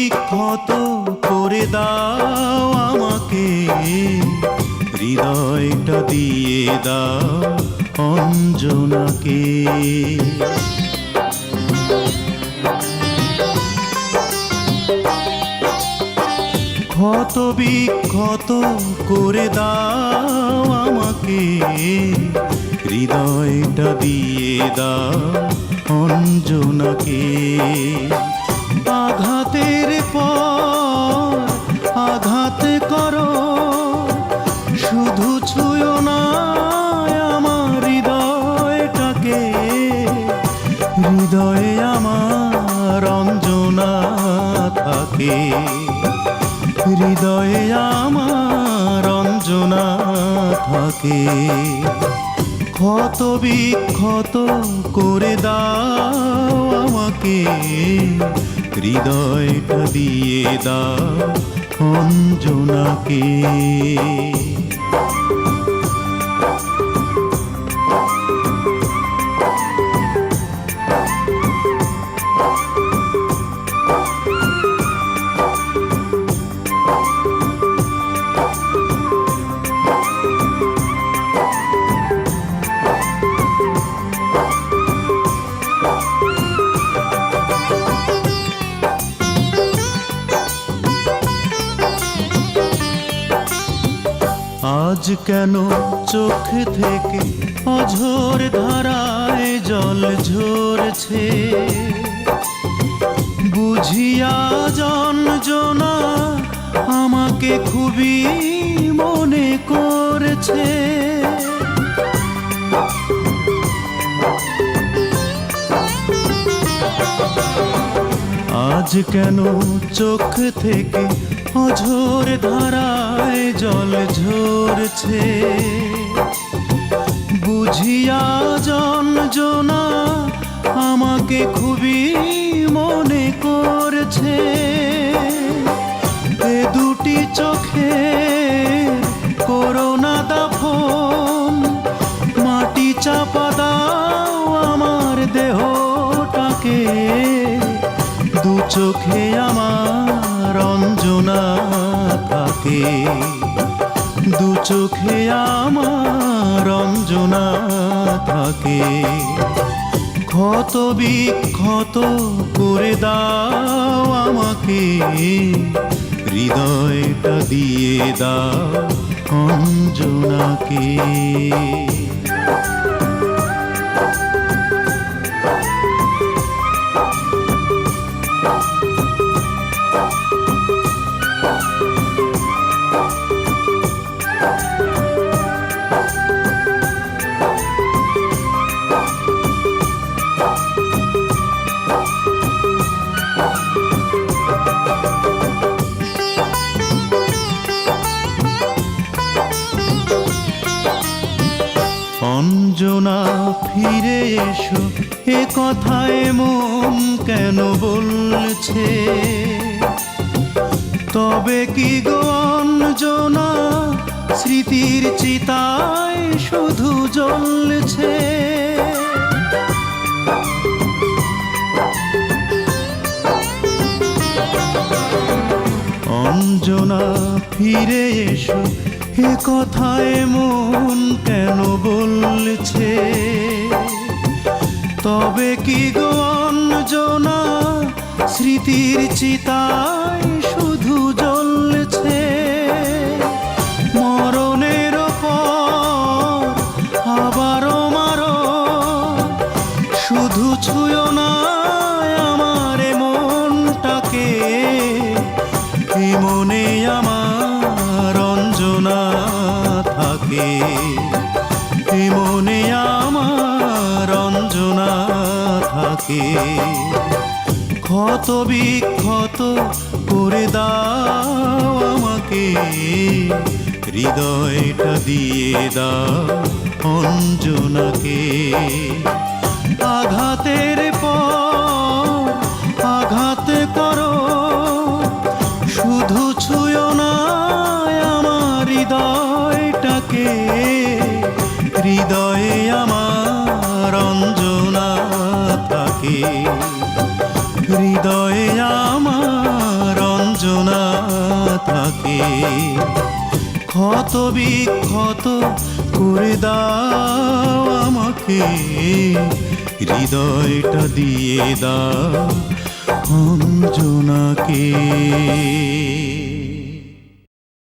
বিক্ষত করে দাও আমাকে, হৃদয়টা দিয়ে দাও অঞ্জনাকে। ক্ষত বিক্ষত করে দাও আমাকে, হৃদয়টা দিয়ে দাও অঞ্জনাকে। আঘাতের পর আঘাত করো, শুধু ছুঁয়ো না আমার হৃদয়টাকে। হৃদয়ে আমার অঞ্জনা থাকে, হৃদয়ে আমার অঞ্জনা থাকে। ক্ষত বিক্ষত করে দাও আমাকে, হৃদয়টা দিয়ে দাও অঞ্জনাকে। আজ কেন চোখ থেকে অঝোর ধারায় জল ঝরছে, বুঝিয়া যন্ত্রণা আমাকে খুবই মনে করছে। আজ কেন চোখ থেকে অঝোর ধারায় জল ঝরছে, বুঝিয়া যন্ত্রণা আমাকে খুবই মনে করছে। এ দুটি চোখে করোনা দাফন, মাটি চাপা দাও আমার দেহটাকে। দু চোখে আমার অঞ্জনা থাকে, দু চোখে আমার অঞ্জনা থাকে। ক্ষত বিক্ষত করে দাও আমাকে, হৃদয়টা দিয়ে দাও অঞ্জনাকে। অঞ্জনা ফিরে এসো, এ কথায় মন কেন বলছে? তবে কি গো অঞ্জনা স্মৃতির চিতায় শুধু জ্বলছে? অঞ্জনা ফিরে এসো, এ কথায় মন কেন বলছে? তবে কি গো অঞ্জনা স্মৃতির চিতায় শুধু জ্বলছে? মরণের পর আবারও মারো, শুধু ছুঁয়ো না আমার মনটাকে। এই মনে আমার অঞ্জনা থাকে, এই মনে আমার অঞ্জনা থাকে। ক্ষত বিক্ষত করে দাও আমাকে, হৃদয়টা দিয়ে দাও অঞ্জনাকে। আঘাতের পর আঘাত করো, শুধু ছুঁয়ো না আমার হৃদয়টাকে। হৃদয়ে আমার অঞ্জনা থাকে, হৃদয়ে আমার ক্ষত বিক্ষত করে দাও আমাকে, হৃদয়টা দিয়ে দাও অঞ্জনাকে।